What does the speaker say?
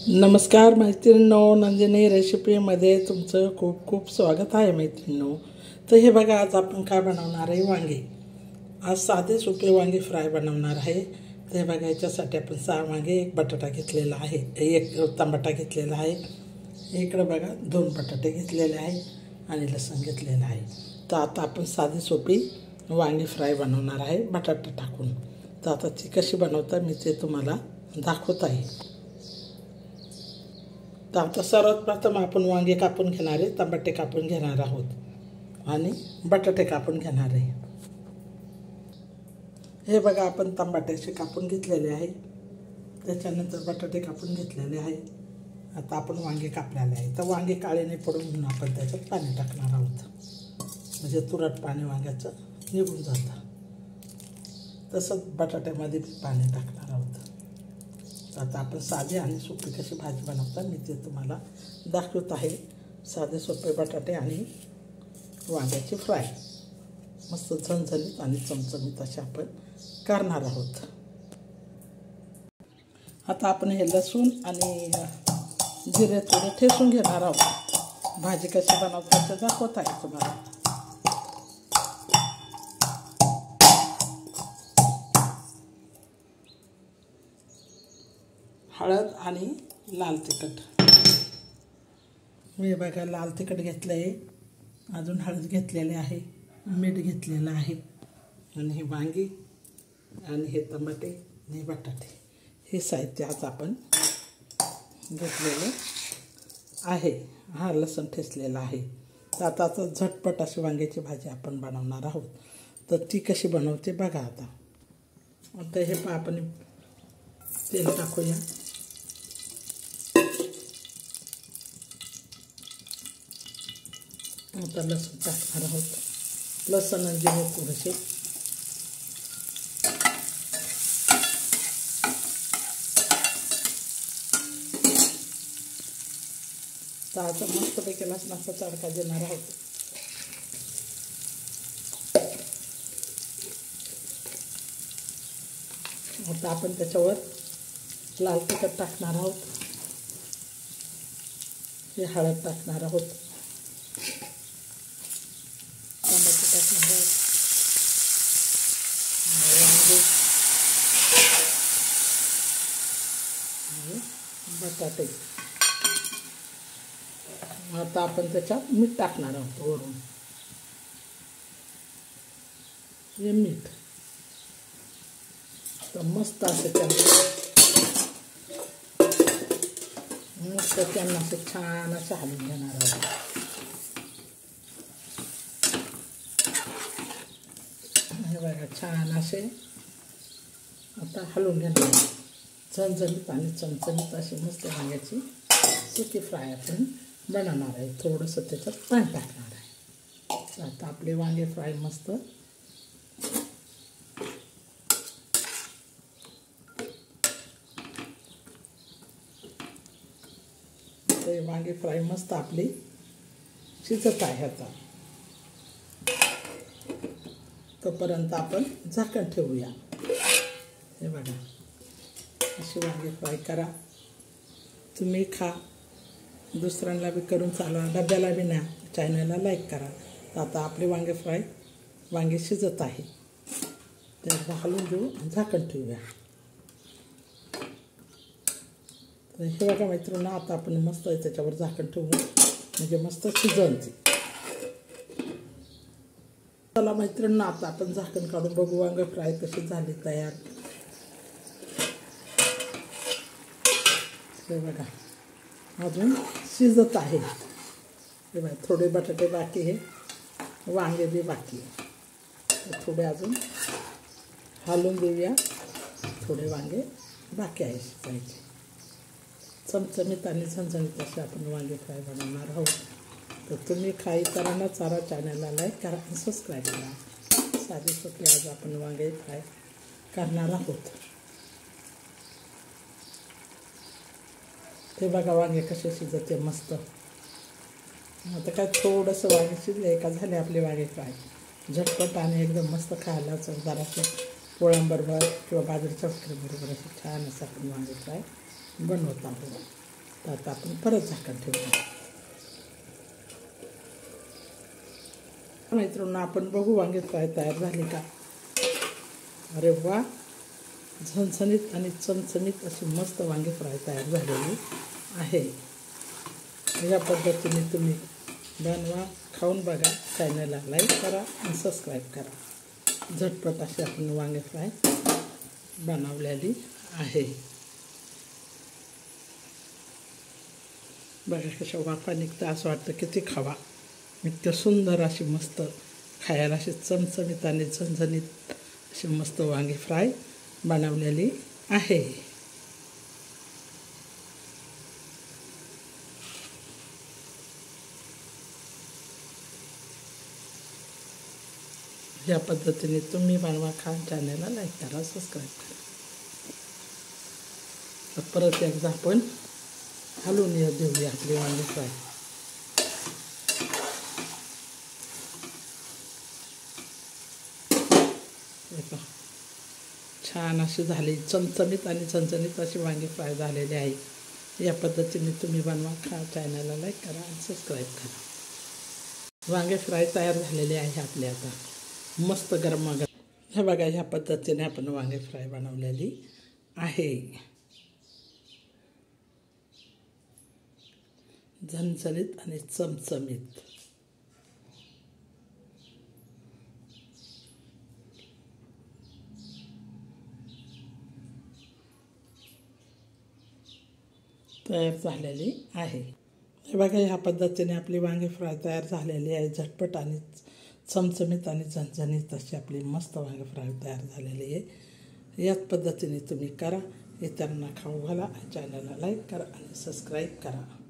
नमस्कार मैत्रिणींनो, नंदिनी रेसिपीमध्ये तुमचं खूप खूप स्वागत आहे मैत्रिणींनो। तर हे बघा, आज आपण काय बनवणार आहे, वांगे। आज साधे सोपे वांगे फ्राय बनवणार आहे। तर हे बघा, याच्यासाठी आपण 6 वांगे, 1 बटाटा घेतलेला आहे, 1 टमाटा घेतलेला आहे, इकडे बघा 2 बटाटे घेतलेले आहे आणि लसूण घेतलेला आहे। तर आता आपण साधी सोपी वांगे फ्राय बनवणार आहे बटाटा टाकून। तर आता ती कशी बनवतात मी ते तुम्हाला दाखवत आहे। तर आता सर्वात प्रथम आपण वांगे कापून घेणार आहे, टमाटे कापून घेणार आहोत आणि बटाटे कापून घेणार आहे। हे बघा, आपण टमाट्याचे कापून घेतलेले आहे, त्याच्यानंतर बटाटे कापून घेतलेले आहे। आता आपण वांगे कापलेले आहे। तर वांगे काळे नाही पडून म्हणून आपण त्याच्यात पाणी टाकणार आहोत, म्हणजे तुरट पाणी वांग्याचं निघून जातं। तसंच बटाट्यामध्ये पाणी टाकणार आहोत। आता आपण साधे आणि सोपे कशी भाजी बनवतात मी ते तुम्हाला दाखवत आहे। साधे सोपे बटाटे आणि वांग्याची फ्राय मस्त झणझणीत आणि चमचमीत असे आपण करणार आहोत। आता आपण हे लसूण आणि जिरे थोडे ठेचून घेणार आहोत। भाजी कशी बनवतात ते दाखवत आहे तुम्हाला। हळद आणि लाल तिखट, मी बघा लाल तिखट घेतलं आहे, अजून हळद घेतलेले आहे, मीठ घेतलेलं आहे, आणि हे वांगी आणि हे टमाटे आणि बटाटे हे साहित्य आज आपण घेतलेलं आहे। हा लसूण ठेचलेला आहे। तर आता झटपट अशी वांग्याची भाजी आपण बनवणार आहोत। तर ती कशी बनवते बघा। आता हे आपण तेल टाकूया। आता लसूण टाकणार आहोत, लसूण आणि जिरे थोडेसे, तर आता मस्तपैकी लसणाचा तडका देणार आहोत। आता आपण त्याच्यावर लाल तिखट टाकणार आहोत, हे हळद टाकणार आहोत, टमाटे टाकणार आहोत, वांगे आणि बटाटे। आता आपण त्याच्यात मीठ टाकणार आहोत वरून, हे मीठ। तर मस्त असं त्यांना असं छान असं हलवून घेणार आहोत। हे बघा, छान असे आता हलवून घेणार, झणझणीत आणि चमचमीत अशी मस्त वांग्याची सुकी फ्राय आपण बनवणार आहे। थोडंसं त्याच्यात पाणी टाकणार आहे। आता आपले वांगे फ्राय मस्त वांगे फ्राय मस्त आपली शिजत आहे। आता तोपर्यंत आपण झाकण ठेवूया। हे बघा, अशी वांगे फ्राय करा, तुम्ही खा, दुसऱ्यांना बी करून चालवा, डब्याला बी न्या, चॅनलला लाईक करा। तर आता आपले वांगे शिजत आहे, तर हलवून देऊ आणि झाकण ठेवूया। तर हे बघा मैत्रिणींनो, आता आपण मस्त त्याच्यावर झाकण ठेवू, म्हणजे मस्त शिजवते। चला मैत्रिणींनो, आता आपण झाकण काढून बघू वांगे फ्राय कशी झाली तयार। हे बघा, अजून शिजत आहे। हे बघा, थोडे बटाटे बाकी आहे, वांगे बी बाकी आहे, थोडे अजून हलवून देऊया। थोडे वांगे बाकी आहे शिजायचे। चमचमीत आणि झणझणीत असे आपण वांगे फ्राय बनवणार आहोत। तर तुम्ही खाई करांना चारा, चॅनलला लाईक करा आणि सबस्क्राईब करा। साधे सोपे आज आपण वांगे फ्राय करणार आहोत। ते बघा वांगे कसे शिजते मस्त। आता काय थोडंसं वांगे शिजले का झाले आपले वांगे फ्राय, झटपट आणि एकदम मस्त खायला चवदार असे पोळ्यांबरोबर किंवा बाजरीच्या भाकरीबरोबर असे छान असं आपण वांगे फ्राय बनवत आहोत। तर आता आपण परत झाकण ठेवूया. मित्रांनो, आपण बघू वांगे फ्राय तयार झाले का. अरे वा, झणझणीत आणि चमचमीत अशी मस्त वांगे फ्राय तयार झालेली आहे. या पद्धतीने तुम्ही बनवा, खाऊन बघा. चॅनलला लाईक करा आणि सबस्क्राईब करा. झटपट अशी आपण वांगे फ्राय बनवलेली आहे. बघा कशा वाफा निघतं, असं वाटतं किती खावा. इतकं सुंदर अशी मस्त खायला अशी चमचमीत आणि झणझणीत अशी मस्त वांगी फ्राय बनवलेली आहे. या पद्धतीने तुम्ही बनवा, खा. चॅनलला लाईक करा, सबस्क्राईब करा. तर परत एकदा आपण हलवून देऊया आपली वांगी फ्राय. छान अशी झाली, चमचमीत आणि झणझणीत अशी वांगी फ्राय झालेली आहे. या पद्धतीने तुम्ही बनवा, खा. चॅनलला लाईक करा आणि सबस्क्राईब करा. वांगे फ्राय तयार झालेले आहे आपले आता मस्त गरमागरम. हे बघा, ह्या पद्धतीने आपण वांगे फ्राय बनवलेली आहे. झणझणीत आणि चमचमीत. तयार झालेली आहे. हे बघा, ह्या पद्धतीने आपली वांगी फ्राय तयार झालेली आहे. झटपट आणि चमचमीत आणि झणझणीत अशी आपली मस्त वांगी फ्राय तयार झालेली आहे. याच पद्धतीने तुम्ही करा, इतरांना खाऊ घाला. चॅनलला लाईक करा आणि सबस्क्राईब करा.